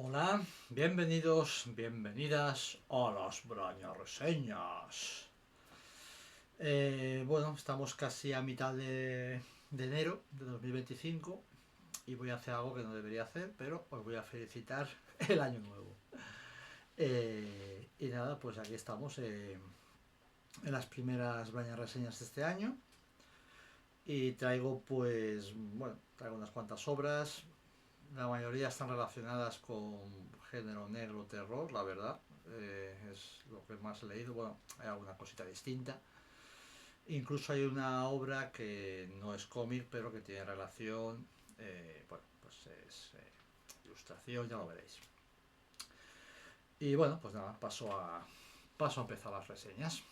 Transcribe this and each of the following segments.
Hola, bienvenidos, bienvenidas a las Braña Reseñas. Bueno, estamos casi a mitad de enero de 2025 y voy a hacer algo que no debería hacer, pero os voy a felicitar el año nuevo. Y nada, pues aquí estamos en las primeras Braña Reseñas de este año y traigo traigo unas cuantas obras. La mayoría están relacionadas con género negro, terror, la verdad. Es lo que más he leído. Bueno, hay alguna cosita distinta. Incluso hay una obra que no es cómic, pero que tiene relación. Bueno, pues es ilustración, ya lo veréis. Y bueno, pues nada, paso a empezar las reseñas.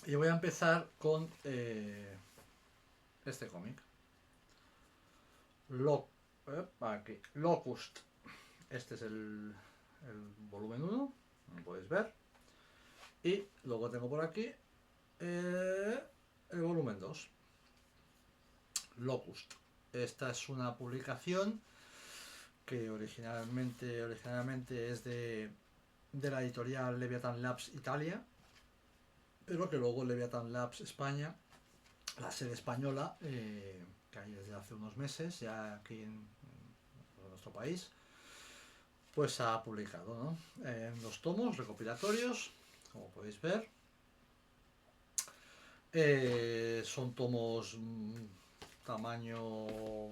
Y voy a empezar con este cómic. Aquí, Locust. Este es el volumen 1, como podéis ver. Y luego tengo por aquí el volumen 2, Locust. Esta es una publicación que originalmente es de la editorial Leviathan Labs Italia, pero que luego Leviathan Labs España, la sede española, que hay desde hace unos meses ya aquí en nuestro país, pues ha publicado, ¿no? En dos tomos recopilatorios, como podéis ver. Son tomos tamaño,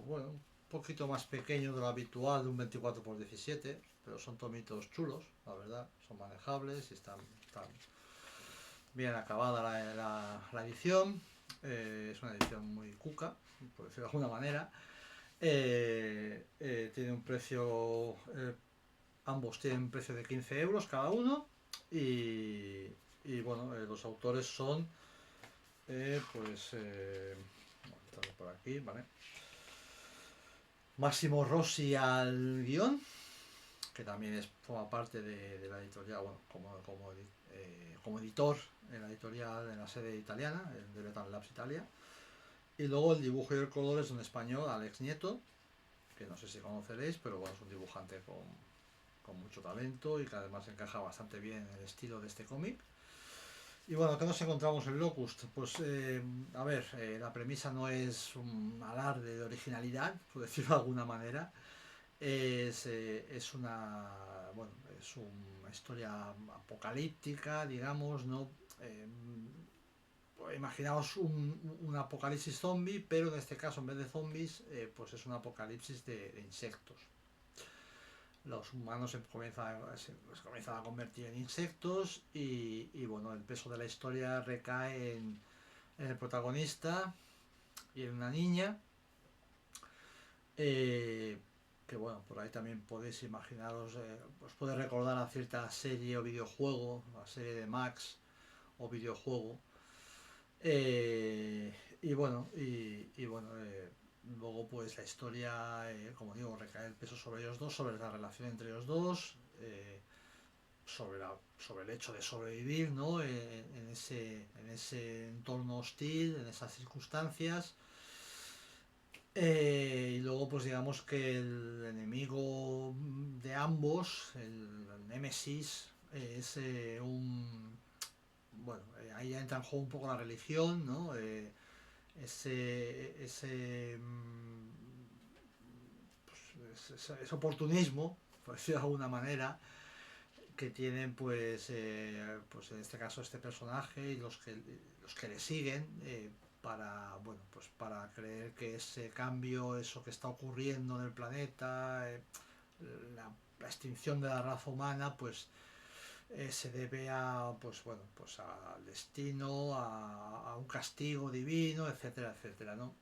bueno, un poquito más pequeño de lo habitual, de un 24×17, pero son tomitos chulos, la verdad, son manejables y están bien acabada la edición. Es una edición muy cuca, por decirlo de alguna manera. Tiene un precio, ambos tienen un precio de 15 euros cada uno y bueno, los autores son bueno, por aquí, ¿vale? Máximo Rossi al guión, que también forma parte de la editorial, bueno, como editor en la editorial, en la sede italiana, de Leviathan Labs Italia. Y luego el dibujo y el color es un español, Alex Nieto, que no sé si conoceréis, pero bueno, es un dibujante con mucho talento y que además encaja bastante bien en el estilo de este cómic. Y bueno, ¿qué nos encontramos en Locust? Pues, a ver, la premisa no es un alarde de originalidad, por decirlo de alguna manera. Es bueno, es una historia apocalíptica, digamos, ¿no? Imaginaos un apocalipsis zombie, pero en este caso, en vez de zombies, pues es un apocalipsis de insectos. Los humanos se comienzan a convertir en insectos y bueno, el peso de la historia recae en el protagonista y en una niña, eh, que bueno, por ahí también podéis imaginaros, os puede recordar a cierta serie o videojuego, la serie de Max o videojuego. Eh, y bueno, luego pues la historia, como digo, recae el peso sobre ellos dos, sobre la relación entre ellos dos, sobre el hecho de sobrevivir, ¿no? En ese entorno hostil, en esas circunstancias. Y luego pues digamos que el enemigo de ambos, el Némesis, es bueno, ahí ya entra en juego un poco la religión, ¿no? Ese ese oportunismo, por decirlo de alguna manera, que tienen pues en este caso este personaje y los que le siguen, para creer que ese cambio, eso que está ocurriendo en el planeta, la extinción de la raza humana, pues se debe al destino, a un castigo divino, etcétera, etcétera, ¿no?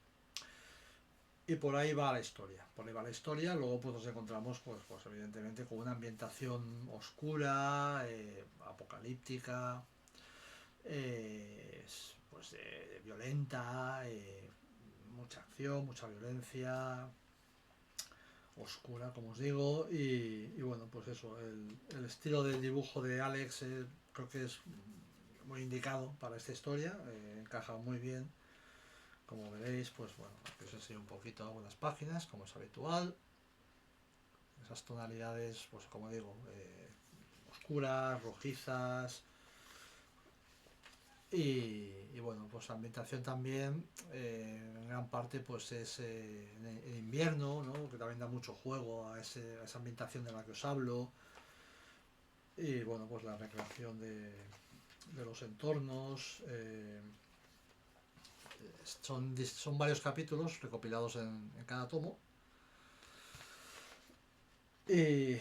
Y por ahí va la historia, luego pues nos encontramos pues evidentemente con una ambientación oscura, apocalíptica, violenta, mucha acción, mucha violencia, oscura, como os digo, y bueno, pues eso, el estilo del dibujo de Alex creo que es muy indicado para esta historia, encaja muy bien. Como veréis, pues bueno, aquí os enseño un poquito algunas páginas, como es habitual. esas tonalidades, pues como digo, oscuras, rojizas. Y bueno, pues la ambientación también, en gran parte, pues es en invierno, ¿no? Que también da mucho juego a esa ambientación de la que os hablo. Y bueno, pues la recreación de los entornos. Son varios capítulos recopilados en cada tomo. Y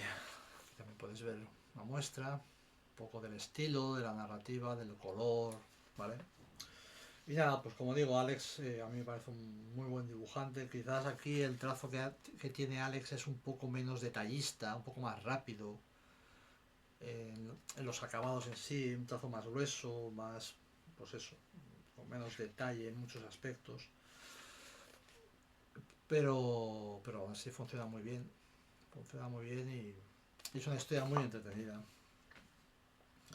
también puedes ver una muestra, un poco del estilo, de la narrativa, del color, ¿vale? Y nada, pues como digo, Alex a mí me parece un muy buen dibujante. Quizás aquí el trazo que tiene Alex es un poco menos detallista, un poco más rápido en los acabados en sí, un trazo más grueso, más, pues eso, con menos detalle en muchos aspectos. Pero aún así funciona muy bien y es una historia muy entretenida.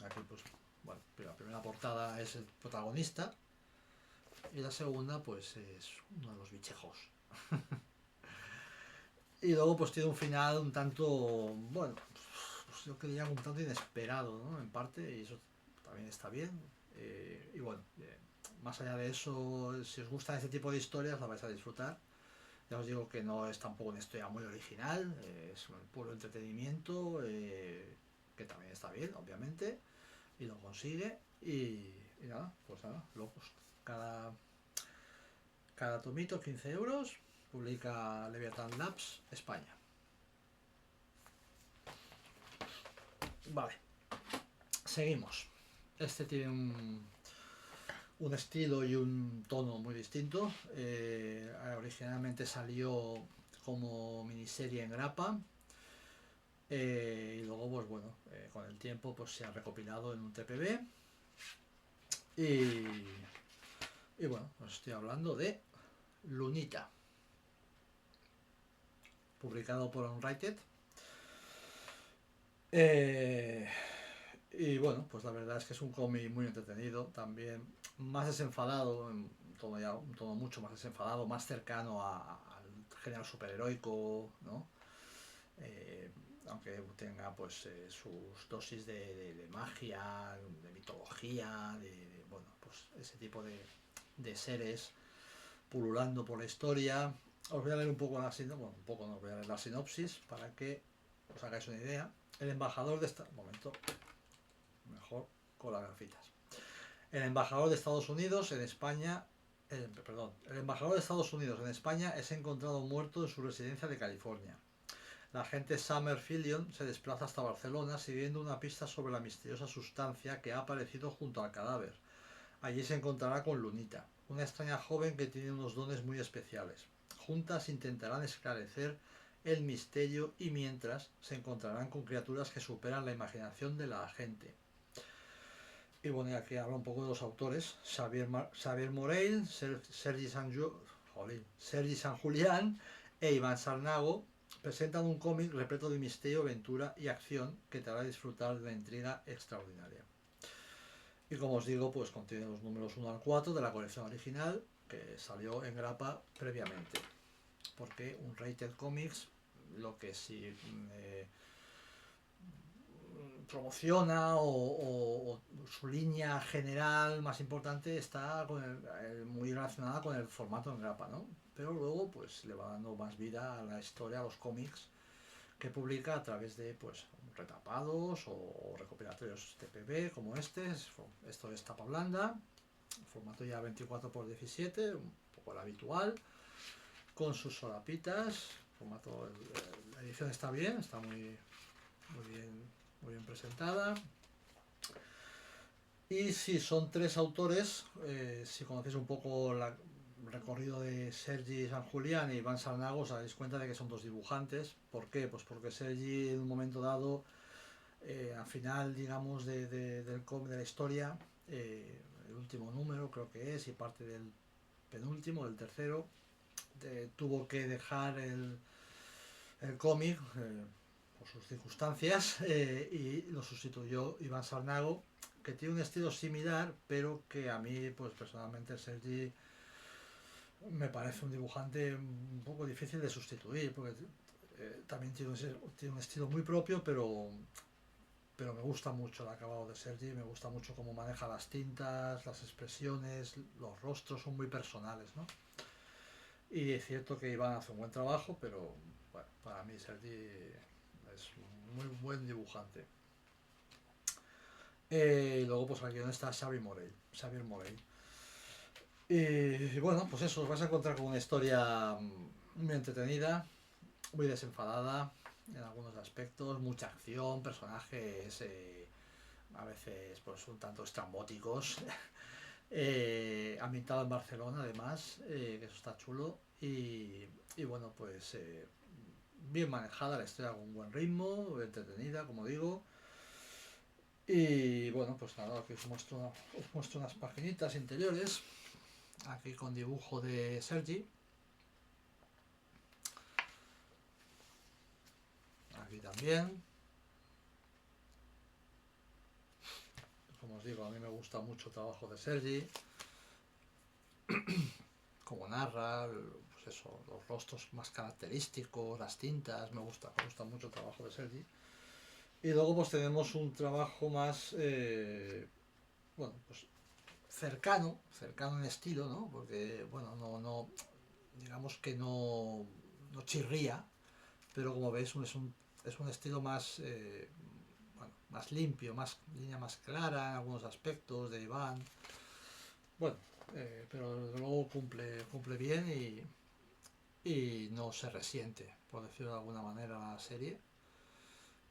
Aquí pues, bueno, la primera portada es el protagonista y la segunda pues es uno de los bichejos. Y luego pues tiene un final un tanto, bueno, pues yo diría un tanto inesperado, ¿no? En parte, y eso también está bien. Y bueno, más allá de eso, si os gustan este tipo de historias, la vais a disfrutar. Ya os digo que no es tampoco una historia muy original, es un puro entretenimiento, que también está bien, obviamente, y lo consigue. Y nada, pues nada, locos. Cada, cada tomito, 15 euros, publica Leviathan Labs España. Vale, seguimos. Este tiene un estilo y un tono muy distinto. Originalmente salió como miniserie en grapa. Y luego, pues bueno, con el tiempo pues se ha recopilado en un TPB. Y, y bueno, os estoy hablando de Lunita, publicado por Unrated. Y bueno, pues la verdad es que es un cómic muy entretenido, también más desenfadado, un tono mucho más desenfadado, más cercano al género superheroico, ¿no? Eh, Aunque tenga pues sus dosis de magia, de mitología, bueno, pues ese tipo de seres pululando por la historia. Os voy a leer un poco la sinopsis, bueno, un poco no, voy a leer la sinopsis para que os hagáis una idea. El embajador de esta... Un momento, mejor con las gafitas. El embajador de Estados Unidos en España... el embajador de Estados Unidos en España es encontrado muerto en su residencia de California. La agente Summer Fillion se desplaza hasta Barcelona siguiendo una pista sobre la misteriosa sustancia que ha aparecido junto al cadáver. Allí se encontrará con Lunita, una extraña joven que tiene unos dones muy especiales. Juntas intentarán esclarecer el misterio y mientras se encontrarán con criaturas que superan la imaginación de la agente. Y bueno, aquí habla un poco de los autores: Xavier Morell, Sergi San Julián e Iván Sarnago presentan un cómic repleto de misterio, aventura y acción que te hará disfrutar de una intriga extraordinaria. Y como os digo, pues contiene los números 1 al 4 de la colección original que salió en grapa previamente. Porque Unrated Comics lo que sí promociona o su línea general más importante está muy relacionada con el formato en grapa, ¿no? Pero luego pues le va dando más vida a la historia, a los cómics que publica a través de pues retapados o recopilatorios TPB como este. Esto es tapa blanda, formato ya 24x17, un poco el habitual, con sus solapitas. Formato, la edición está bien, está muy bien presentada. Y si son tres autores, si conocéis un poco el recorrido de Sergi San Julián y Iván Sarnago, os daréis cuenta de que son dos dibujantes. ¿Por qué? Pues porque Sergi en un momento dado, al final, digamos, del cómic, de la historia, el último número creo que es, y parte del penúltimo, del tercero, tuvo que dejar el cómic por sus circunstancias, y lo sustituyó Iván Sarnago, que tiene un estilo similar, pero que a mí, pues personalmente, Sergi me parece un dibujante un poco difícil de sustituir, porque también tiene un estilo muy propio, pero me gusta mucho el acabado de Sergi, me gusta mucho cómo maneja las tintas, las expresiones, los rostros son muy personales, ¿no? Y es cierto que Iván hace un buen trabajo, pero bueno, para mí Sergi es un muy buen dibujante. Y luego pues aquí donde está Xavier Morey. Y bueno, pues eso, os vais a encontrar con una historia muy entretenida, muy desenfadada en algunos aspectos, mucha acción, personajes a veces pues un tanto estrambóticos, ambientado en Barcelona además, que eso está chulo y bueno pues bien manejada la historia con un buen ritmo, entretenida como digo. Y bueno, pues nada, aquí os muestro unas paginitas interiores, aquí con dibujo de Sergi, aquí también. Como os digo, a mí me gusta mucho el trabajo de Sergi, como narra, pues eso, los rostros más característicos, las tintas, me gusta mucho el trabajo de Sergi. Y luego pues tenemos un trabajo más, bueno, pues cercano en estilo, ¿no? Porque, bueno, digamos que no chirría, pero como veis es un estilo más, bueno, más limpio, línea más clara en algunos aspectos de Iván. Bueno, pero desde luego cumple bien y no se resiente, por decirlo de alguna manera, la serie,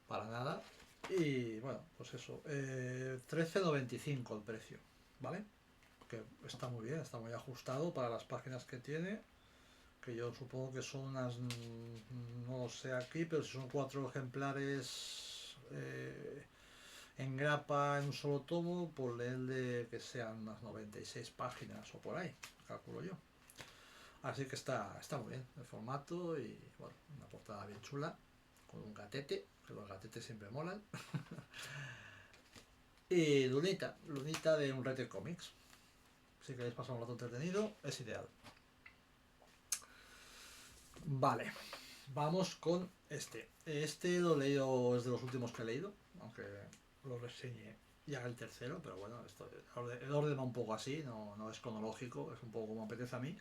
para nada. Y bueno, pues eso, 13,95 el precio, ¿vale? Que está muy bien, está muy ajustado para las páginas que tiene, que yo supongo que son unas, no lo sé aquí, pero si son 4 ejemplares en grapa en un solo tomo, por leerle que sean unas 96 páginas o por ahí, calculo yo. Así que está muy bien el formato y bueno, una portada bien chula, con un gatete, que los gatetes siempre molan. Y Lunita de Unrated Comics. Si queréis pasar un rato entretenido, es ideal. Vale, vamos con este. Este lo he leído, es de los últimos que he leído, aunque lo reseñé ya el tercero, pero bueno, el orden va un poco así, no es cronológico, es un poco como apetece a mí.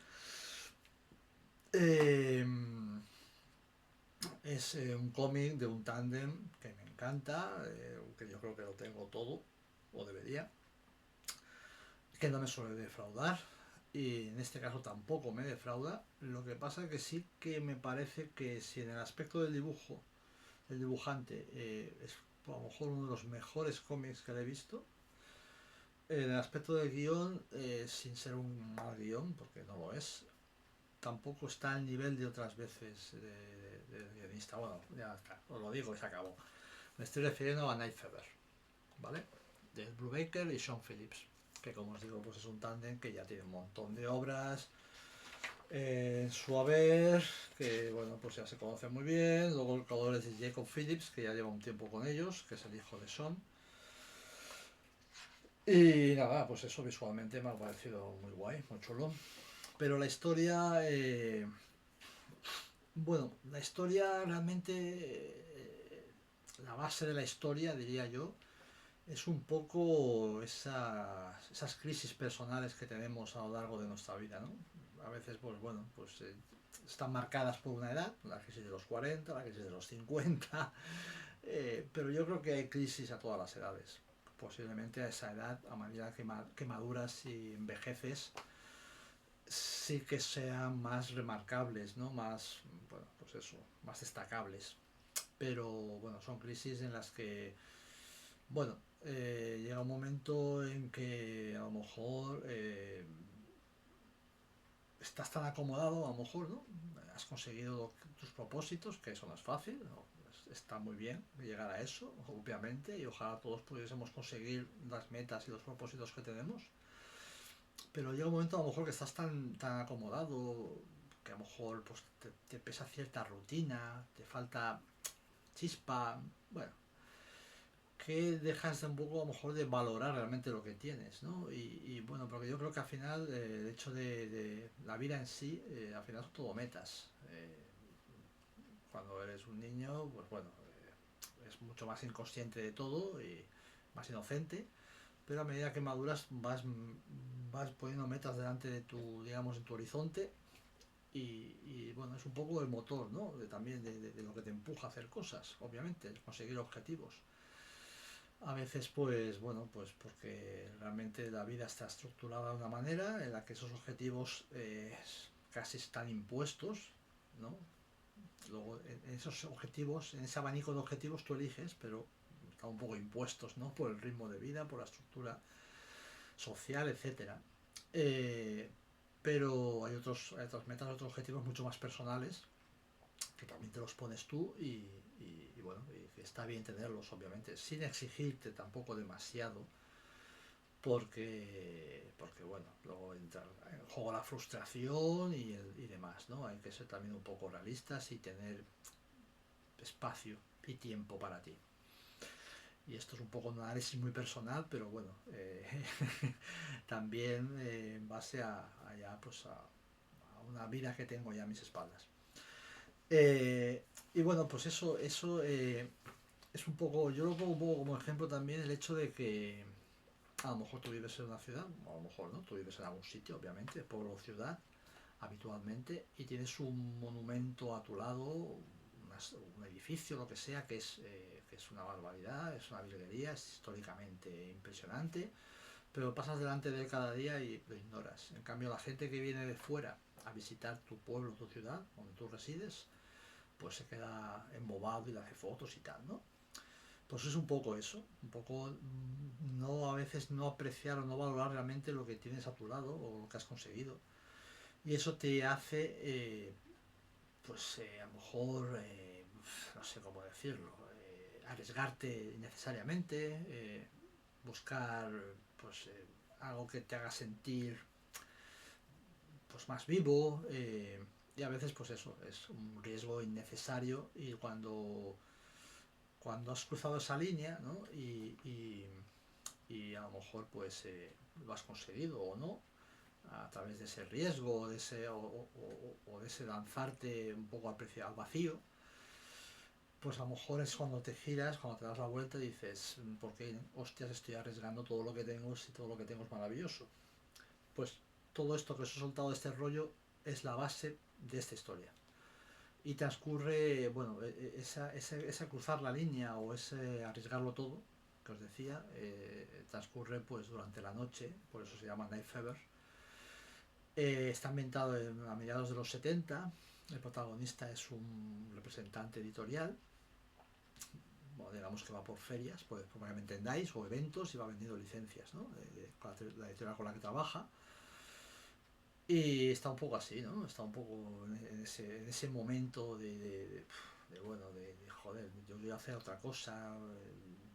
Eh, es un cómic de un tándem que me encanta, que yo creo que lo tengo todo, o debería, que no me suele defraudar, y en este caso tampoco me defrauda. Lo que pasa es que sí que me parece que si en el aspecto del dibujo, el dibujante es a lo mejor uno de los mejores cómics que le he visto, en el aspecto del guión, sin ser un mal guión, porque no lo es, tampoco está al nivel de otras veces de guionista. Bueno, ya está, os lo digo y se acabó. Me estoy refiriendo a Night Feather, ¿vale? De Brubaker y Sean Phillips, que como os digo, pues es un tándem que ya tiene un montón de obras en su haber, que bueno, pues ya se conoce muy bien. Luego el creador es Jacob Phillips, que ya lleva un tiempo con ellos, que es el hijo de Sean. Y nada, pues eso visualmente me ha parecido muy guay, muy chulo. Pero la historia, bueno, la historia realmente, la base de la historia, diría yo, es un poco esas crisis personales que tenemos a lo largo de nuestra vida, ¿no? A veces, pues bueno, pues están marcadas por una edad, la crisis de los 40, la crisis de los 50, pero yo creo que hay crisis a todas las edades. Posiblemente a esa edad, a medida que maduras y envejeces, sí que sean más remarcables, ¿no? Más, bueno, pues eso, más destacables. Pero bueno, son crisis en las que, bueno, llega un momento en que a lo mejor estás tan acomodado, a lo mejor, ¿no? Has conseguido tus propósitos, que eso no es fácil, ¿no? Está muy bien llegar a eso, obviamente, y ojalá todos pudiésemos conseguir las metas y los propósitos que tenemos. Pero llega un momento a lo mejor que estás tan acomodado que a lo mejor pues, te pesa cierta rutina, te falta chispa, bueno, que dejas de un poco a lo mejor de valorar realmente lo que tienes, ¿no? Bueno, porque yo creo que al final el hecho de la vida en sí, al final son todo metas. Cuando eres un niño, pues bueno, es mucho más inconsciente de todo y más inocente, pero a medida que maduras vas poniendo metas delante de tu, digamos, en tu horizonte y, bueno, es un poco el motor, ¿no? También de lo que te empuja a hacer cosas, obviamente, conseguir objetivos. A veces, pues, bueno, pues porque realmente la vida está estructurada de una manera en la que esos objetivos casi están impuestos, ¿no? Luego, en esos objetivos, en ese abanico de objetivos tú eliges, pero están un poco impuestos, ¿no? Por el ritmo de vida, por la estructura social, etcétera. Eh, pero hay otras metas, otros objetivos mucho más personales que también te los pones tú y bueno, y está bien tenerlos, obviamente, sin exigirte tampoco demasiado, porque bueno, luego entra en juego la frustración y demás, ¿no? Hay que ser también un poco realistas y tener espacio y tiempo para ti. Y esto es un poco un análisis muy personal, pero bueno, también en base pues a una vida que tengo ya a mis espaldas. Y bueno, pues eso es un poco, yo lo pongo un poco como ejemplo también el hecho de que a lo mejor tú vives en una ciudad, o a lo mejor no, tú vives en algún sitio, obviamente, pueblo o ciudad, habitualmente, y tienes un monumento a tu lado, un edificio, lo que sea, que es una barbaridad, es una virguería, es históricamente impresionante, pero pasas delante de él cada día y lo ignoras. En cambio, la gente que viene de fuera a visitar tu pueblo, tu ciudad, donde tú resides, pues se queda embobado y le hace fotos y tal, ¿no? Pues es un poco eso, un poco no a veces no apreciar o no valorar realmente lo que tienes a tu lado o lo que has conseguido. Y eso te hace, pues a lo mejor, no sé cómo decirlo, arriesgarte innecesariamente, buscar pues algo que te haga sentir pues más vivo y a veces pues eso es un riesgo innecesario y cuando has cruzado esa línea, ¿no? Y a lo mejor pues lo has conseguido o no a través de ese riesgo o de o de ese lanzarte un poco al vacío, pues a lo mejor es cuando te giras, cuando te das la vuelta y dices, ¿por qué hostias estoy arriesgando todo lo que tengo si todo lo que tengo es maravilloso? Pues todo esto que os he soltado de este rollo es la base de esta historia. Y transcurre, bueno, esa cruzar la línea o ese arriesgarlo todo, que os decía, transcurre pues durante la noche, por eso se llama Night Fever. Está ambientado a mediados de los 70, el protagonista es un representante editorial, bueno, digamos que va por ferias, pues como ya me entendáis, o eventos y va vendiendo licencias, ¿no? La editorial con la que trabaja. Y está un poco así, ¿no? Está un poco en ese momento bueno, joder, yo quiero hacer otra cosa,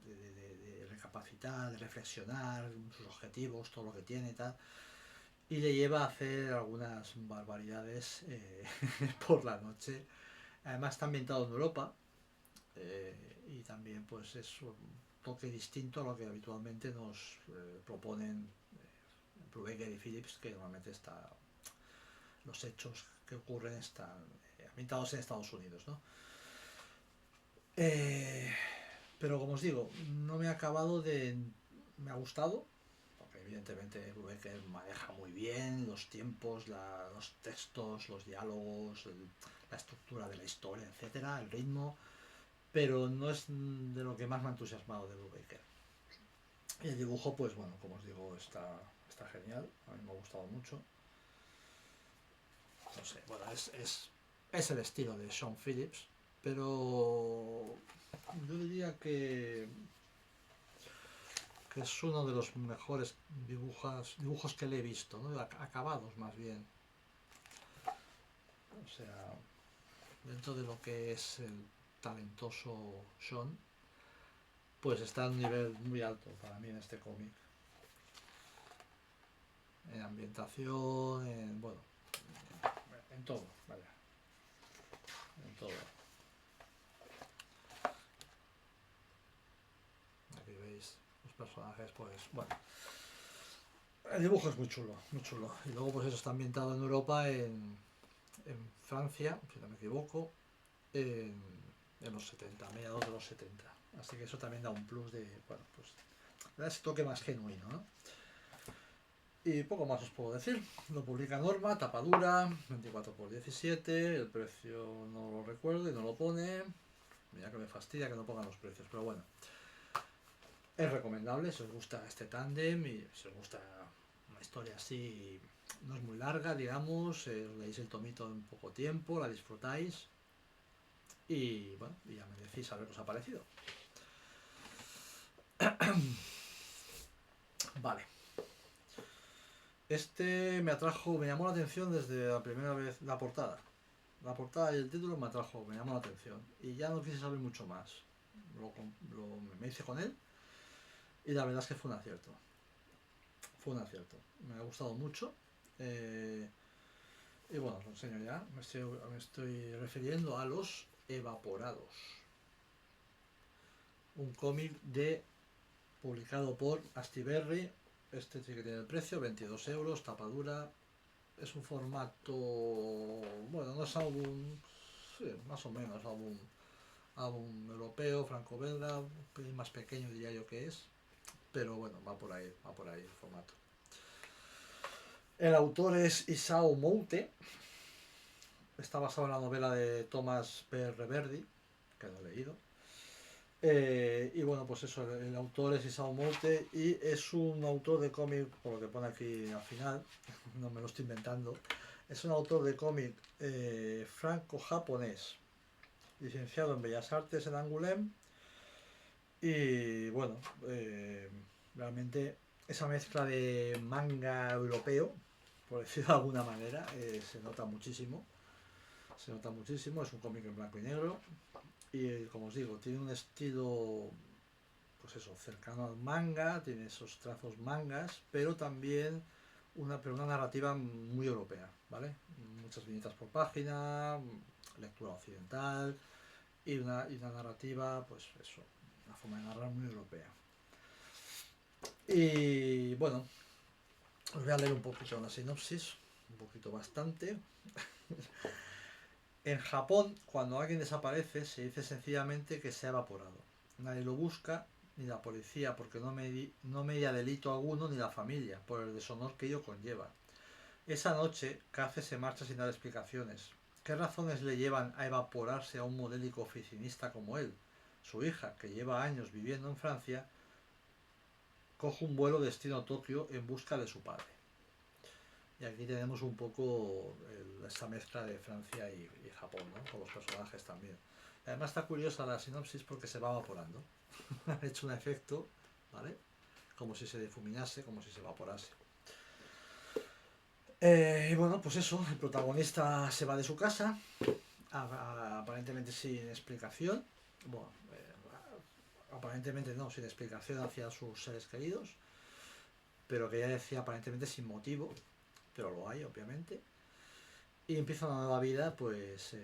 de recapacitar, de reflexionar, sus objetivos, todo lo que tiene y tal. Y le lleva a hacer algunas barbaridades por la noche. Además está ambientado en Europa y también pues es un toque distinto a lo que habitualmente nos proponen Brubaker y Phillips, que normalmente está los hechos que ocurren están ambientados en Estados Unidos, ¿no? Eh, pero como os digo, no me ha acabado de... Me ha gustado, porque evidentemente Brubaker maneja muy bien los tiempos, los textos, los diálogos, la estructura de la historia, etcétera, el ritmo, pero no es de lo que más me ha entusiasmado de Brubaker. Y el dibujo, pues bueno, como os digo, está genial, a mí me ha gustado mucho. No sé, bueno, es el estilo de Sean Phillips, pero yo diría que es uno de los mejores dibujos que le he visto, ¿no? Acabados más bien. O sea, dentro de lo que es el talentoso Sean, pues está a un nivel muy alto para mí en este cómic. En ambientación, bueno, en todo, vaya, en todo. Aquí veis los personajes, pues bueno. El dibujo es muy chulo, muy chulo. Y luego pues eso está ambientado en Europa, en Francia, si no me equivoco. en, en los 70, mediados de los 70. Así que eso también da un plus de, bueno, pues da ese toque más genuino, ¿no? Y poco más os puedo decir. Lo publica Norma, tapadura, 24×17, el precio no lo recuerdo y no lo pone. Mira que me fastidia que no pongan los precios, pero bueno. Es recomendable si os gusta este tándem y si os gusta una historia así, no es muy larga, digamos, os leéis el tomito en poco tiempo, la disfrutáis y bueno, y ya me decís a ver qué os ha parecido. Vale. Este me atrajo, me llamó la atención desde la primera vez, la portada. La portada y el título me atrajo, me llamó la atención. Y ya no quise saber mucho más. Me hice con él y la verdad es que fue un acierto. Fue un acierto. Me ha gustado mucho. Y bueno, os lo enseño ya. Me estoy refiriendo a Los Evaporados. Un cómic publicado por Astiberri. Este sí que tiene el precio, 22 euros, tapadura. Es un formato, bueno, no es álbum, sí, más o menos álbum europeo, franco-belga, un pelín más pequeño diría yo que es, pero bueno, va por ahí el formato. El autor es Isao Moute, está basado en la novela de Thomas B. Reverdy, que no he leído. Y bueno, pues eso, el autor es Isao Moute y es un autor de cómic, por lo que pone aquí al final, no me lo estoy inventando, es un autor de cómic franco-japonés, licenciado en Bellas Artes en Angoulême y bueno, realmente esa mezcla de manga europeo, por decirlo de alguna manera, se nota muchísimo, es un cómic en blanco y negro y como os digo, tiene un estilo pues eso, cercano al manga, tiene esos trazos mangas, pero también una narrativa muy europea, ¿vale? Muchas viñetas por página, lectura occidental y una narrativa, pues eso, una forma de narrar muy europea. Y bueno, os voy a leer un poquito una sinopsis, un poquito bastante. En Japón, cuando alguien desaparece, se dice sencillamente que se ha evaporado. Nadie lo busca, ni la policía, porque no media delito alguno, ni la familia, por el deshonor que ello conlleva. Esa noche, Kaze se marcha sin dar explicaciones. ¿Qué razones le llevan a evaporarse a un modélico oficinista como él? Su hija, que lleva años viviendo en Francia, coge un vuelo destino a Tokio en busca de su padre. Y aquí tenemos un poco esta mezcla de Francia y Japón, ¿no? Con los personajes también. Además está curiosa la sinopsis porque se va evaporando. Han hecho un efecto, ¿vale? Como si se difuminase, como si se evaporase. Y bueno, pues eso, el protagonista se va de su casa, aparentemente sin explicación. Bueno, aparentemente no, sin explicación hacia sus seres queridos, pero que ya decía aparentemente sin motivo, pero lo hay, obviamente. Y empieza una nueva vida, pues,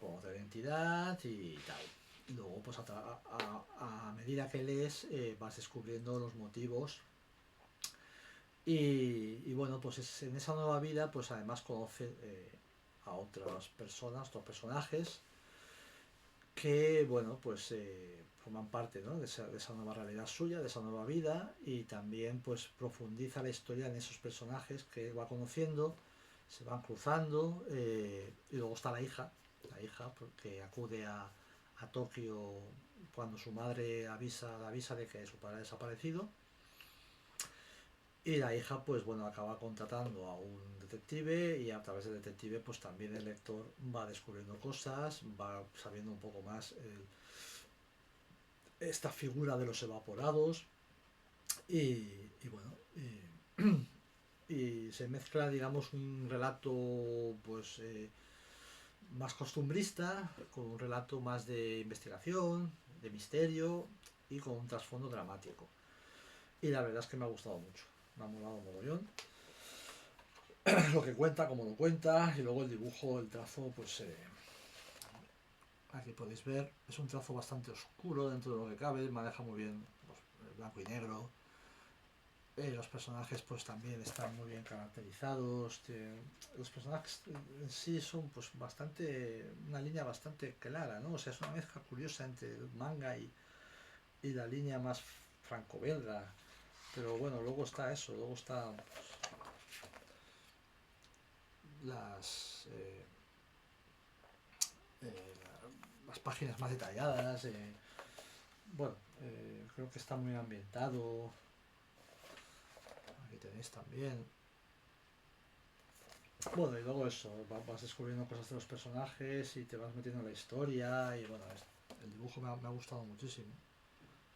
con otra identidad y tal. Y luego, pues, a medida que lees, vas descubriendo los motivos. Y bueno, pues en esa nueva vida, pues además conoce a otras personas, otros personajes, que, bueno, pues forman parte, ¿no? de esa nueva realidad suya, de esa nueva vida, y también, pues, profundiza la historia en esos personajes que va conociendo, se van cruzando, y luego está la hija, porque acude a Tokio cuando su madre la avisa de que su padre ha desaparecido, y la hija, pues bueno, acaba contratando a un detective y a través del detective, pues también el lector va descubriendo cosas, va sabiendo un poco más esta figura de los evaporados y bueno, y se mezcla, digamos, un relato pues más costumbrista con un relato más de investigación, de misterio y con un trasfondo dramático. Y la verdad es que me ha gustado mucho, me ha molado mogollón. Lo que cuenta, como lo cuenta, y luego el dibujo, el trazo, pues aquí podéis ver, es un trazo bastante oscuro dentro de lo que cabe, maneja muy bien pues, el blanco y negro, Los personajes pues también están muy bien caracterizados. Los personajes en sí son pues bastante, una línea bastante clara, ¿no? O sea, es una mezcla curiosa entre el manga y la línea más franco-belga. Pero bueno, luego está eso, luego está las, eh, las páginas más detalladas. Bueno, creo que está muy ambientado. Aquí tenéis también. Bueno, y luego eso, vas descubriendo cosas de los personajes y te vas metiendo en la historia. Y bueno, el dibujo me ha gustado muchísimo.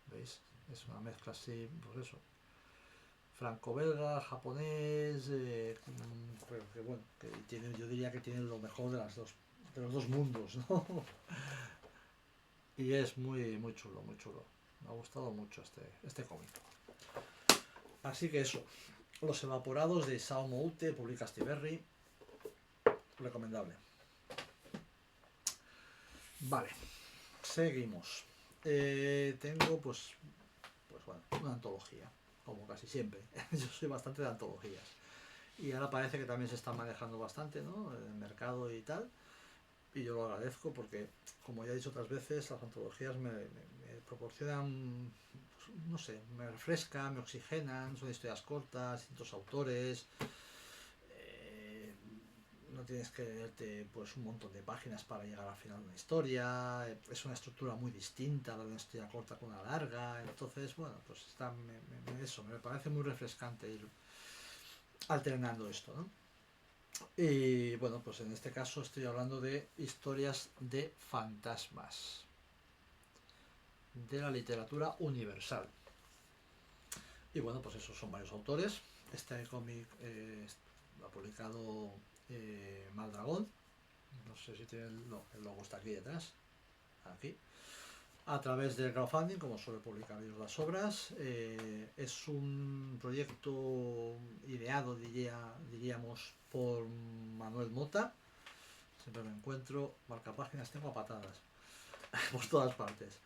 ¿Veis? Es una mezcla así, pues eso. Franco-belga, japonés, pero que bueno, que tiene, yo diría que tiene lo mejor de los dos mundos, ¿no? Y es muy, muy chulo, muy chulo. Me ha gustado mucho este cómic. Así que eso, Los evaporados de Sao Moute, publica Stiberri, recomendable. Vale, seguimos. Tengo pues bueno, una antología, como casi siempre. Yo soy bastante de antologías. Y ahora parece que también se está manejando bastante, ¿no? En el mercado y tal. Y yo lo agradezco porque, como ya he dicho otras veces, las antologías me proporcionan, pues, no sé, me refrescan, me oxigenan, son historias cortas, distintos autores. No tienes que leerte pues un montón de páginas para llegar al final de una historia. Es una estructura muy distinta a la de una historia corta con una larga. Entonces, bueno, pues está, eso, me parece muy refrescante ir alternando esto, ¿no? Y bueno, pues en este caso estoy hablando de historias de fantasmas, de la literatura universal. Y bueno, pues esos son varios autores. Este cómic lo ha publicado Maldragón. No sé si tiene el logo está aquí detrás. Aquí. A través del crowdfunding, como suele publicar ellos las obras. Es un proyecto ideado, diríamos, por Manuel Mota. Siempre me encuentro, marca páginas, tengo a patadas por todas partes.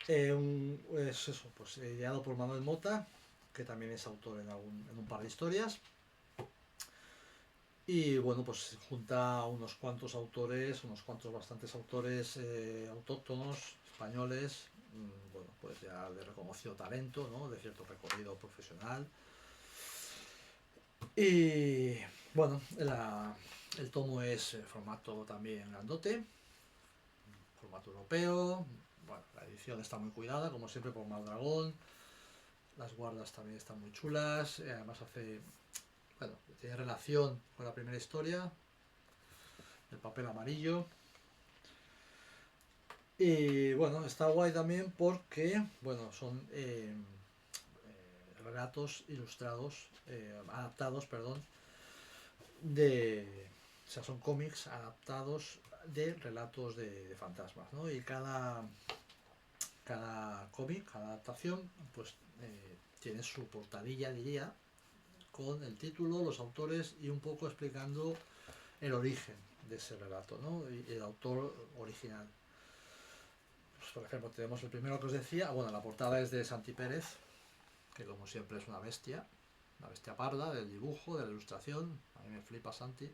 Es eso, pues ideado por Manuel Mota, que también es autor en un par de historias. Y bueno, pues junta a unos cuantos autores, unos cuantos bastantes autores autóctonos, españoles, bueno, pues ya de reconocido talento, ¿no? De cierto recorrido profesional. Y bueno, el tomo es formato también grandote, formato europeo. Bueno, la edición está muy cuidada, como siempre, por Maldragón. Las guardas también están muy chulas. Además bueno, tiene relación con la primera historia. El papel amarillo. Y bueno, está guay también porque, bueno, son relatos ilustrados, adaptados, perdón, o sea, son cómics adaptados de relatos de fantasmas, ¿no? Y cada cómic, cada adaptación, pues tiene su portadilla, diría, con el título, los autores y un poco explicando el origen de ese relato, ¿no? Y el autor original. Pues, por ejemplo, tenemos el primero que os decía, bueno, la portada es de Santi Pérez, que como siempre es una bestia parda del dibujo, de la ilustración. A mí me flipa Santi,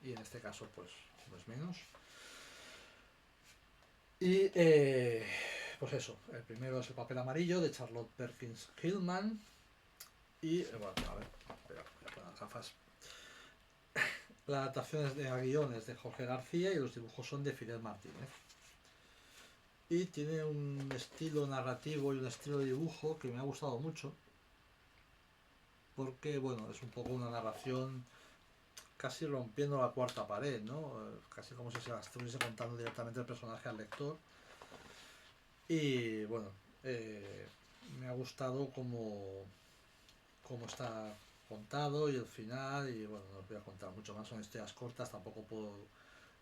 y en este caso pues no es menos. Y pues eso, el primero es el papel amarillo de Charlotte Perkins Hillman. Y bueno, a ver, espera, voy a poner las gafas. La adaptación es de guiones de Jorge García y los dibujos son de Fidel Martínez. Y tiene un estilo narrativo y un estilo de dibujo que me ha gustado mucho. Porque, bueno, es un poco una narración casi rompiendo la cuarta pared, ¿no? Casi como si se la estuviese contando directamente el personaje al lector. Y bueno, me ha gustado cómo está contado y el final. Y bueno, no os voy a contar mucho más, son historias cortas, tampoco puedo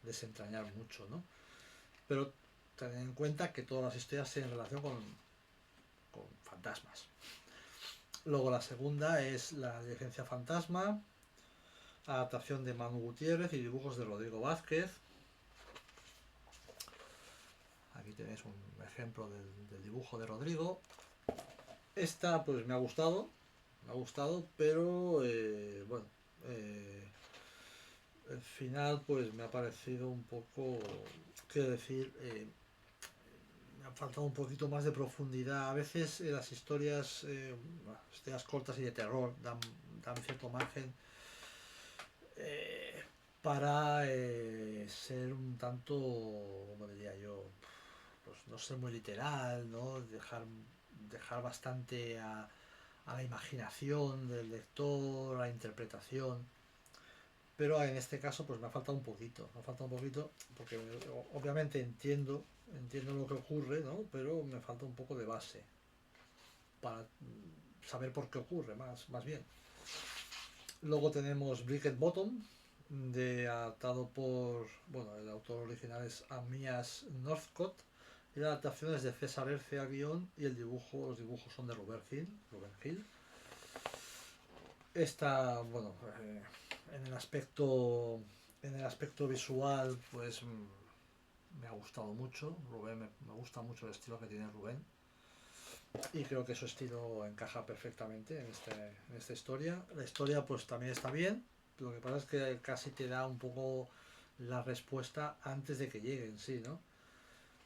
desentrañar mucho, ¿no? Pero tened en cuenta que todas las historias tienen relación con fantasmas. Luego la segunda es La Diligencia Fantasma, adaptación de Manu Gutiérrez y dibujos de Rodrigo Vázquez. Aquí tenéis un ejemplo del dibujo de Rodrigo. Esta pues me ha gustado, me ha gustado, pero bueno, eh, el final pues me ha parecido un poco, quiero decir, me ha faltado un poquito más de profundidad. A veces las historias cortas y de terror dan cierto margen eh, para ser un tanto, como diría yo, pues no ser muy literal, ¿no? Dejar bastante a la imaginación del lector, a la interpretación. Pero en este caso pues me ha faltado un poquito porque obviamente entiendo lo que ocurre, ¿no? Pero me falta un poco de base para saber por qué ocurre, más bien. Luego tenemos Bricket Bottom, adaptado por, bueno, el autor original es Amias Northcott, y la adaptación es de César Herce a guión y los dibujos son de Rubén Hill. Esta, bueno, en el aspecto visual, pues me ha gustado mucho. Me gusta mucho el estilo que tiene Rubén. Y creo que su estilo encaja perfectamente en esta historia. La historia pues también está bien. Lo que pasa es que casi te da un poco la respuesta antes de que llegue en sí, ¿no?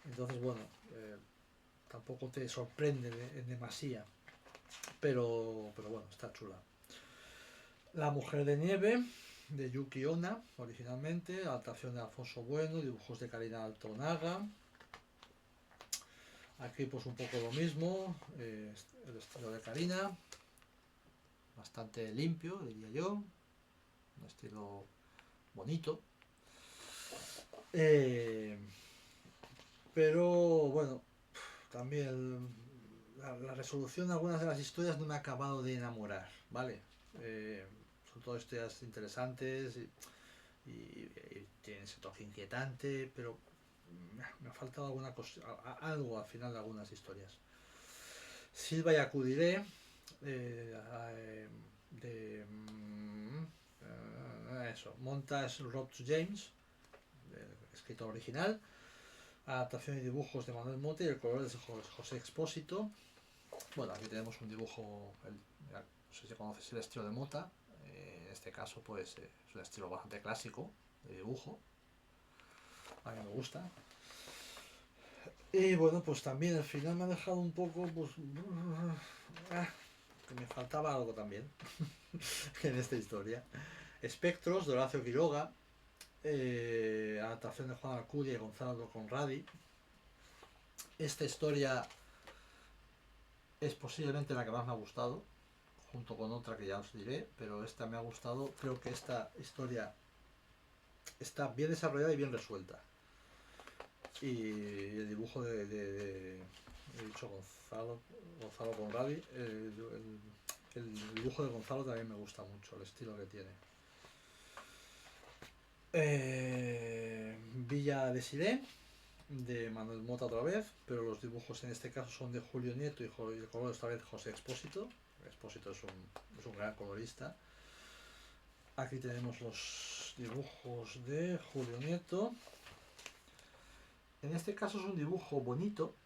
Entonces, bueno, tampoco te sorprende en demasía. Pero bueno, está chula. La Mujer de Nieve, de Yuki Onna, originalmente, adaptación de Alfonso Bueno, dibujos de Karina Altonaga. Aquí pues un poco lo mismo, el estilo de Karina, bastante limpio, diría yo, un estilo bonito. Eh, pero bueno, también la resolución de algunas de las historias no me ha acabado de enamorar, ¿vale? Son todas historias interesantes y tienen ese toque inquietante, pero me ha faltado alguna cosa, algo al final de algunas historias. Silva y acudiré, de eso, Montas Rob James, escritor original, adaptación y dibujos de Manuel Mote y el color es de José Expósito. Bueno, aquí tenemos un dibujo, no sé si conoces el estilo de Mota, en este caso pues es un estilo bastante clásico de dibujo, a mí me gusta. Y bueno, pues también al final me ha dejado un poco, pues, que me faltaba algo también en esta historia. Espectros de Horacio Quiroga, adaptación de Juan Alcudia y Gonzalo Conradi. Esta historia es posiblemente la que más me ha gustado, junto con otra que ya os diré, pero esta me ha gustado. Creo que esta historia está bien desarrollada y bien resuelta. Y el dibujo he dicho Gonzalo Conradi, el dibujo de Gonzalo también me gusta mucho, el estilo que tiene. Villa de Siré, de Manuel Mota otra vez, pero los dibujos en este caso son de Julio Nieto y el color esta vez José Expósito. Expósito es un gran colorista. Aquí tenemos los dibujos de Julio Nieto. En este caso es un dibujo bonito,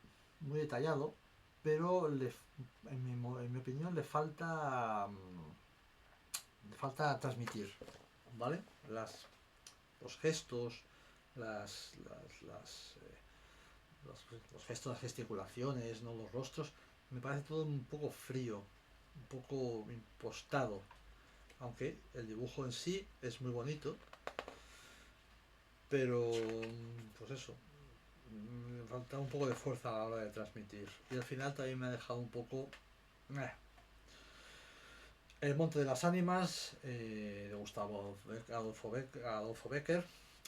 muy detallado, pero en mi opinión le falta transmitir, ¿vale? Los gestos, las, las, las, los gestos, las gesticulaciones, ¿no? Los rostros, me parece todo un poco frío, un poco impostado, aunque el dibujo en sí es muy bonito, pero pues eso, me falta un poco de fuerza a la hora de transmitir. Y al final también me ha dejado un poco... El Monte de las Ánimas, de Adolfo Becker,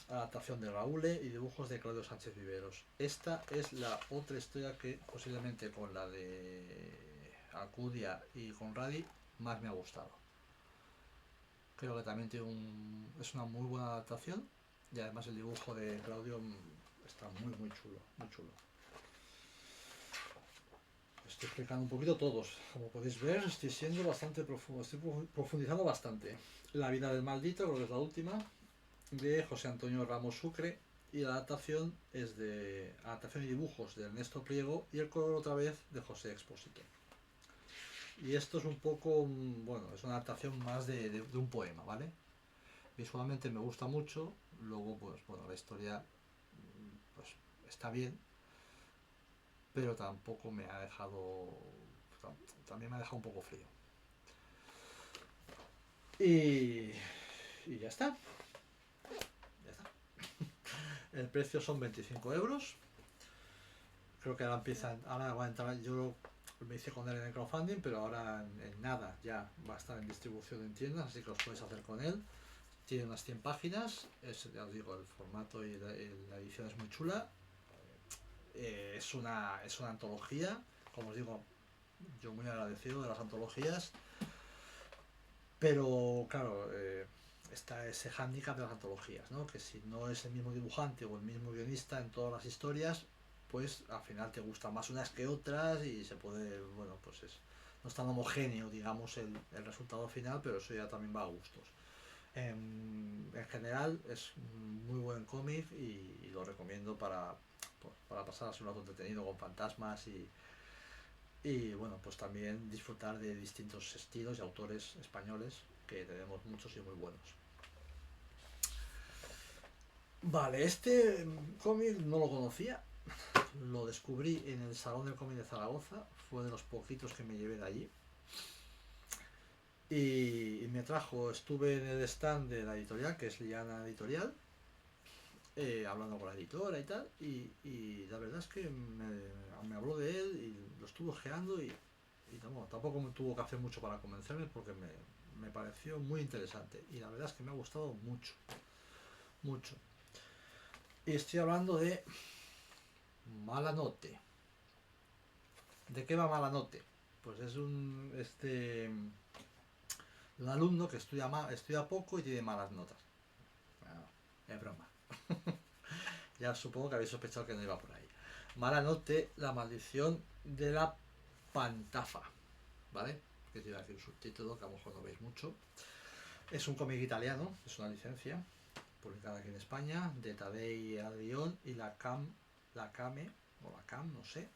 adaptación de Raúl y dibujos de Claudio Sánchez Viveros. Esta es la otra historia que posiblemente con la de Alcudia y Conradi más me ha gustado. Creo que también es una muy buena adaptación y además el dibujo de Claudio está muy chulo, muy chulo. Estoy explicando un poquito todos. Como podéis ver, estoy siendo bastante profundo, estoy profundizando bastante. La vida del maldito, creo que es la última, de José Antonio Ramos Sucre, y la adaptación es de adaptación y dibujos de Ernesto Priego y el color otra vez de José Expósito. Y esto es un poco, bueno, es una adaptación más de un poema, ¿vale? Visualmente me gusta mucho, luego, pues bueno, la historia, pues está bien, pero tampoco me ha dejado, también me ha dejado un poco frío. Y, y ya está, ya está. El precio son 25 euros. Creo que ahora empiezan, ahora va a entrar, yo me hice con él en el crowdfunding, pero ahora en nada ya va a estar en distribución en tiendas, así que os podéis hacer con él. Tiene unas 100 páginas, ya os digo, el formato y la edición es muy chula. Es una antología, como os digo, yo muy agradecido de las antologías, pero claro, está ese hándicap de las antologías, ¿no? Que si no es el mismo dibujante o el mismo guionista en todas las historias, pues al final te gustan más unas que otras y se puede, bueno, pues no es tan homogéneo, digamos, el resultado final, pero eso ya también va a gustos. En general es muy buen cómic y lo recomiendo para pasar así un rato entretenido con fantasmas y bueno, pues también disfrutar de distintos estilos y autores españoles, que tenemos muchos y muy buenos. Vale, este cómic no lo conocía, lo descubrí en el Salón del Cómic de Zaragoza, fue de los poquitos que me llevé de allí. Y me trajo, estuve en el stand de la editorial, que es Liana Editorial, hablando con la editora y tal, y la verdad es que me habló de él y lo estuve ojeando y no, tampoco me tuvo que hacer mucho para convencerme porque me pareció muy interesante y la verdad es que me ha gustado mucho, mucho. Y estoy hablando de Malanote. ¿De qué va Malanote? Pues es un alumno que estudia poco y tiene malas notas. Bueno, es broma. Ya supongo que habéis sospechado que no iba por ahí. Malanote, la maldición de la pantafa. ¿Vale? Que tiene aquí un subtítulo que a lo mejor no veis mucho. Es un cómic italiano, es una licencia, publicada aquí en España, de Tadei al guión y la Came, o la Cam, no sé,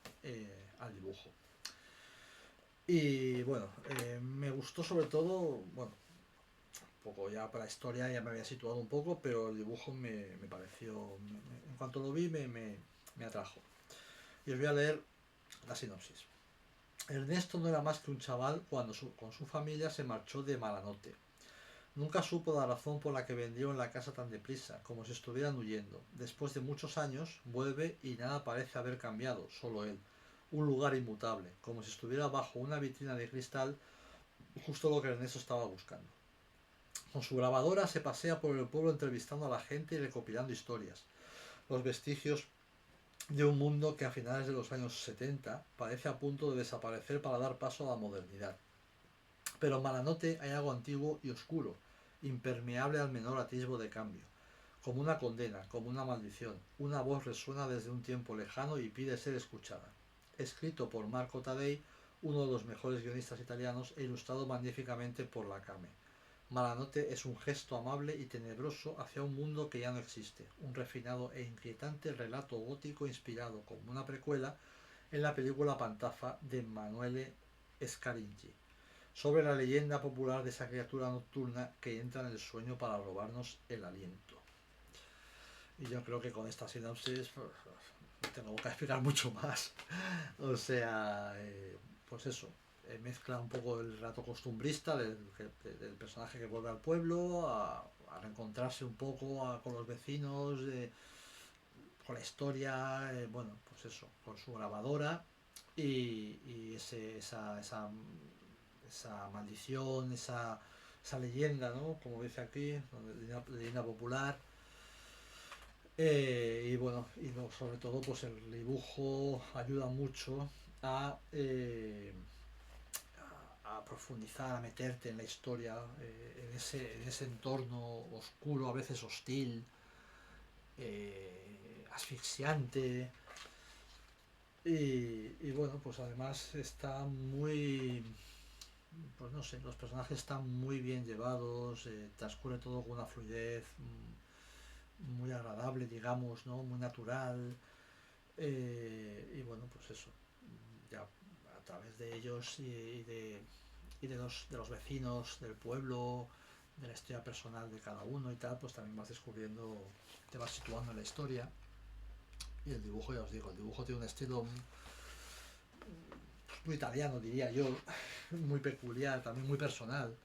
al dibujo. Y bueno, me gustó sobre todo, bueno, un poco ya para la historia ya me había situado un poco, pero el dibujo me pareció, en cuanto lo vi me atrajo. Y os voy a leer la sinopsis. Ernesto no era más que un chaval cuando con su familia se marchó de Malanote. Nunca supo la razón por la que vendieron la casa tan deprisa, como si estuvieran huyendo. Después de muchos años, vuelve y nada parece haber cambiado, solo él. Un lugar inmutable, como si estuviera bajo una vitrina de cristal, justo lo que Ernesto estaba buscando. Con su grabadora se pasea por el pueblo entrevistando a la gente y recopilando historias. Los vestigios de un mundo que a finales de los años 70 parece a punto de desaparecer para dar paso a la modernidad. Pero en Malanote hay algo antiguo y oscuro, impermeable al menor atisbo de cambio. Como una condena, como una maldición, una voz resuena desde un tiempo lejano y pide ser escuchada. Escrito por Marco Taddei, uno de los mejores guionistas italianos, e ilustrado magníficamente por la Came. Malanote es un gesto amable y tenebroso hacia un mundo que ya no existe, un refinado e inquietante relato gótico inspirado como una precuela en la película Pantafa de Emanuele Scaringi, sobre la leyenda popular de esa criatura nocturna que entra en el sueño para robarnos el aliento. Y yo creo que con esta sinopsis tengo que explicar mucho más. O sea, pues eso, mezcla un poco el relato costumbrista del personaje que vuelve al pueblo a reencontrarse un poco con los vecinos, con la historia, bueno, pues eso, con su grabadora y esa maldición, esa leyenda, ¿no? Como dice aquí, leyenda popular. Y bueno, sobre todo, pues el dibujo ayuda mucho a, a profundizar, a meterte en la historia, en ese entorno oscuro, a veces hostil, asfixiante. Y bueno, pues además está muy, pues no sé, los personajes están muy bien llevados, transcurre todo con una fluidez muy agradable, digamos, ¿no? Muy natural. Y bueno, pues eso, ya través de ellos y de los vecinos del pueblo, de la historia personal de cada uno y tal, pues también vas descubriendo, te vas situando en la historia. Y el dibujo, ya os digo, el dibujo tiene un estilo muy italiano, diría yo, muy peculiar, también muy personal,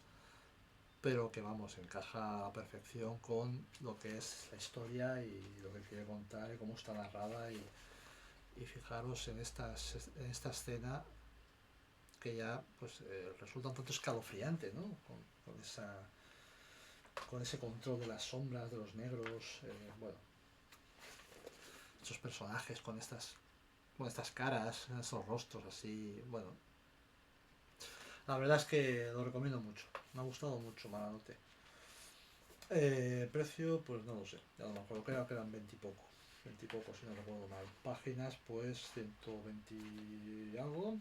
pero que vamos, encaja a la perfección con lo que es la historia y lo que quiere contar y cómo está narrada. Y fijaros en esta escena que ya pues resulta un tanto escalofriante, ¿no? Con ese control de las sombras, de los negros, bueno, esos personajes con estas caras, esos rostros así, bueno. La verdad es que lo recomiendo mucho, me ha gustado mucho Malanote. Precio, pues no lo sé, ya no me acuerdo, creo que eran 20 y poco. 20 y poco, si no recuerdo mal. Páginas, pues 120 y algo.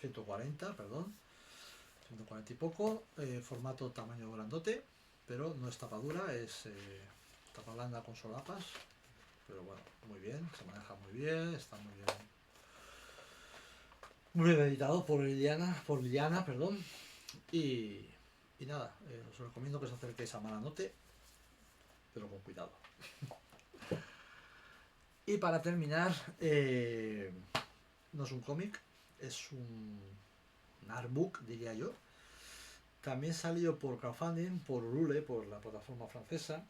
140, perdón. 140 y poco. Formato tamaño grandote, pero no es tapadura, es tapa blanda con solapas. Pero bueno, muy bien, se maneja muy bien, está muy bien editado por Liliana, perdón. Y, y nada, os recomiendo que os acerquéis a Malanote, pero con cuidado. Y para terminar, no es un cómic, es un artbook, diría yo. También salió por crowdfunding, por Ulule, por la plataforma francesa.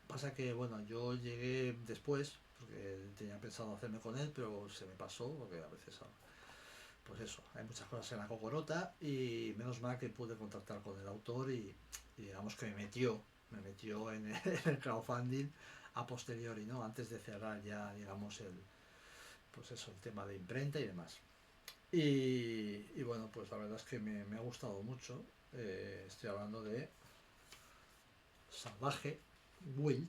Pasa que, bueno, yo llegué después, porque tenía pensado hacerme con él, pero se me pasó, porque a veces, pues eso, hay muchas cosas en la cocorota y menos mal que pude contactar con el autor y digamos que me metió en el crowdfunding a posteriori, ¿no? Antes de cerrar ya, digamos, pues eso, el tema de imprenta y demás. Y bueno, pues la verdad es que me ha gustado mucho. Estoy hablando de Salvaje, Wild,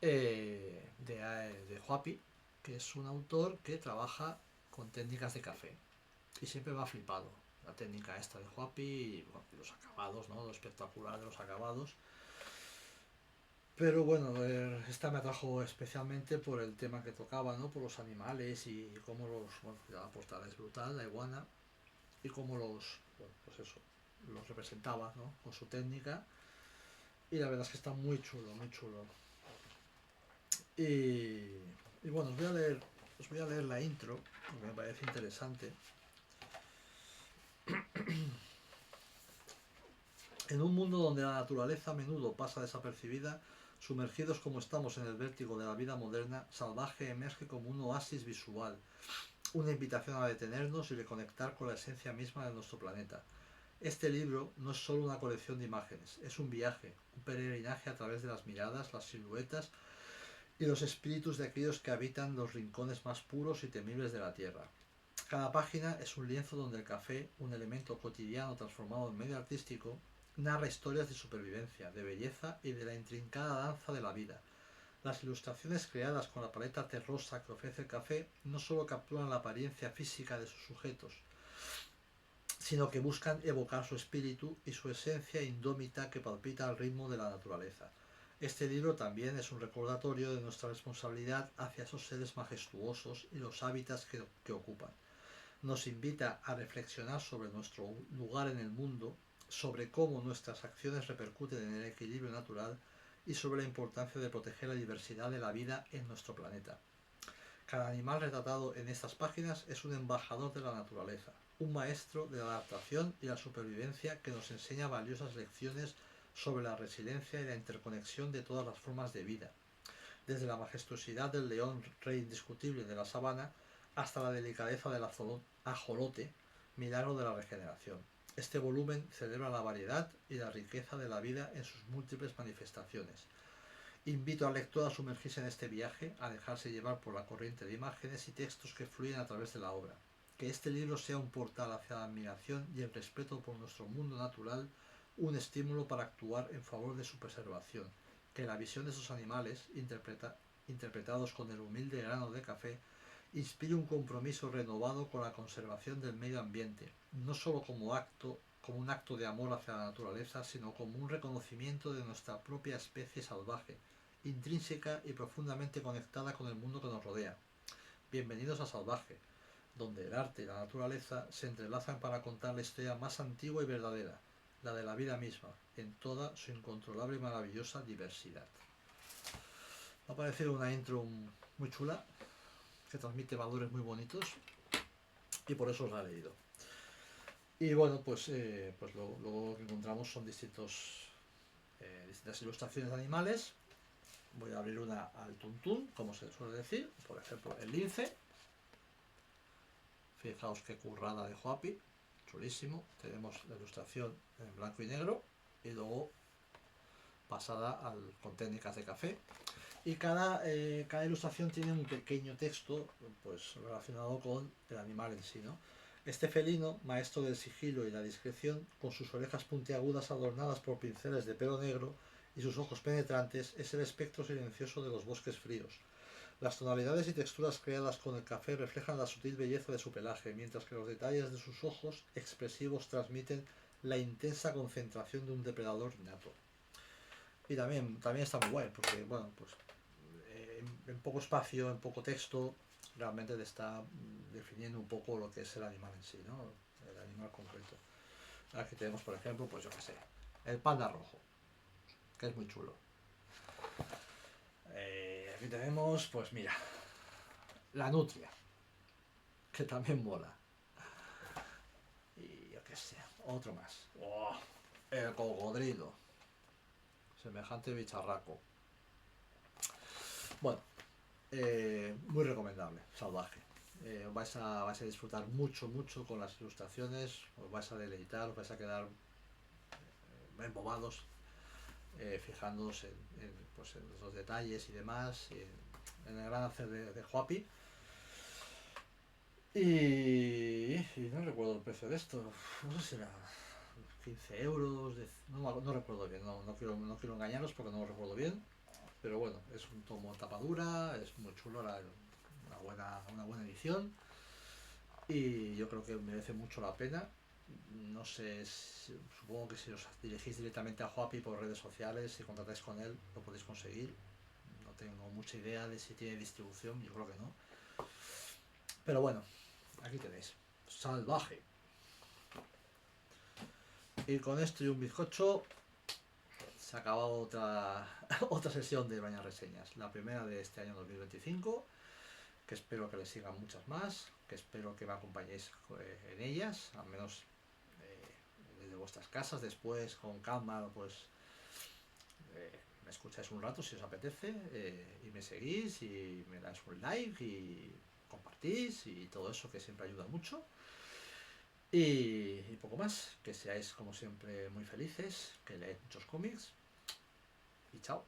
de Huapi, que es un autor que trabaja con técnicas de café. Y siempre me ha flipado la técnica esta de Huapi y bueno, los acabados, ¿no? Lo espectacular de los acabados. Pero bueno, esta me atrajo especialmente por el tema que tocaba, ¿no? Por los animales y cómo bueno, la portada es brutal, la iguana, y cómo bueno, pues eso, los representaba, ¿no? Con su técnica. Y la verdad es que está muy chulo, muy chulo. Y bueno, os voy a leer la intro, porque me parece interesante. En un mundo donde la naturaleza a menudo pasa desapercibida, sumergidos como estamos en el vértigo de la vida moderna, Salvaje emerge como un oasis visual, una invitación a detenernos y reconectar con la esencia misma de nuestro planeta. Este libro no es solo una colección de imágenes, es un viaje, un peregrinaje a través de las miradas, las siluetas y los espíritus de aquellos que habitan los rincones más puros y temibles de la Tierra. Cada página es un lienzo donde el café, un elemento cotidiano transformado en medio artístico, narra historias de supervivencia, de belleza y de la intrincada danza de la vida. Las ilustraciones creadas con la paleta terrosa que ofrece el café no solo capturan la apariencia física de sus sujetos, sino que buscan evocar su espíritu y su esencia indómita que palpita al ritmo de la naturaleza. Este libro también es un recordatorio de nuestra responsabilidad hacia esos seres majestuosos y los hábitats que ocupan. Nos invita a reflexionar sobre nuestro lugar en el mundo, sobre cómo nuestras acciones repercuten en el equilibrio natural y sobre la importancia de proteger la diversidad de la vida en nuestro planeta. Cada animal retratado en estas páginas es un embajador de la naturaleza, un maestro de la adaptación y la supervivencia que nos enseña valiosas lecciones sobre la resiliencia y la interconexión de todas las formas de vida, desde la majestuosidad del león rey indiscutible de la sabana hasta la delicadeza del ajolote, milagro de la regeneración. Este volumen celebra la variedad y la riqueza de la vida en sus múltiples manifestaciones. Invito al lector a sumergirse en este viaje, a dejarse llevar por la corriente de imágenes y textos que fluyen a través de la obra. Que este libro sea un portal hacia la admiración y el respeto por nuestro mundo natural, un estímulo para actuar en favor de su preservación. Que la visión de esos animales, interpretados con el humilde grano de café, inspire un compromiso renovado con la conservación del medio ambiente, no solo como un acto de amor hacia la naturaleza, sino como un reconocimiento de nuestra propia especie salvaje, intrínseca y profundamente conectada con el mundo que nos rodea. Bienvenidos a Salvaje, donde el arte y la naturaleza se entrelazan para contar la historia más antigua y verdadera, la de la vida misma, en toda su incontrolable y maravillosa diversidad. Me ha parecido una intro muy chula, que transmite valores muy bonitos, y por eso os la he leído. Y bueno, pues lo que encontramos son distintas ilustraciones de animales. Voy a abrir una al tuntún, como se suele decir, por ejemplo el lince. Fijaos qué currada de Joapi, chulísimo. Tenemos la ilustración en blanco y negro y luego pasada con técnicas de café. Y cada ilustración tiene un pequeño texto pues relacionado con el animal en sí, ¿no? Este felino, maestro del sigilo y la discreción, con sus orejas puntiagudas adornadas por pinceles de pelo negro y sus ojos penetrantes, es el espectro silencioso de los bosques fríos. Las tonalidades y texturas creadas con el café reflejan la sutil belleza de su pelaje, mientras que los detalles de sus ojos expresivos transmiten la intensa concentración de un depredador nato. Y también está muy guay, porque bueno, pues en poco espacio, en poco texto, realmente te está definiendo un poco lo que es el animal en sí, ¿no? El animal concreto. Aquí tenemos, por ejemplo, pues yo qué sé, el panda rojo, que es muy chulo. Aquí tenemos, pues mira, la nutria, que también mola. Y yo qué sé, otro más. Oh, el cocodrilo, semejante bicharraco. Bueno, muy recomendable, salvaje. Vais a disfrutar mucho, mucho con las ilustraciones, os vais a deleitar, os vais a quedar embobados, fijándoos pues en los detalles y demás, en el gran hacer de Joapi. Y no recuerdo el precio de esto, no sé si era 15 euros, no recuerdo bien, no quiero engañaros porque no lo recuerdo bien, pero bueno, es un tomo tapadura, es muy chulo, una buena edición y yo creo que merece mucho la pena. No sé, supongo que si os dirigís directamente a Joapi por redes sociales, si contratáis con él, lo podéis conseguir. No tengo mucha idea de si tiene distribución, yo creo que no. Pero bueno, aquí tenéis, salvaje. Y con esto y un bizcocho se ha acabado otra sesión de Bañas Reseñas. La primera de este año 2025, que espero que les sigan muchas más, que espero que me acompañéis en ellas, al menos desde vuestras casas, después con calma, pues me escucháis un rato si os apetece y me seguís y me dais un like y compartís y todo eso que siempre ayuda mucho. Y poco más, que seáis como siempre muy felices, que leáis muchos cómics y chao.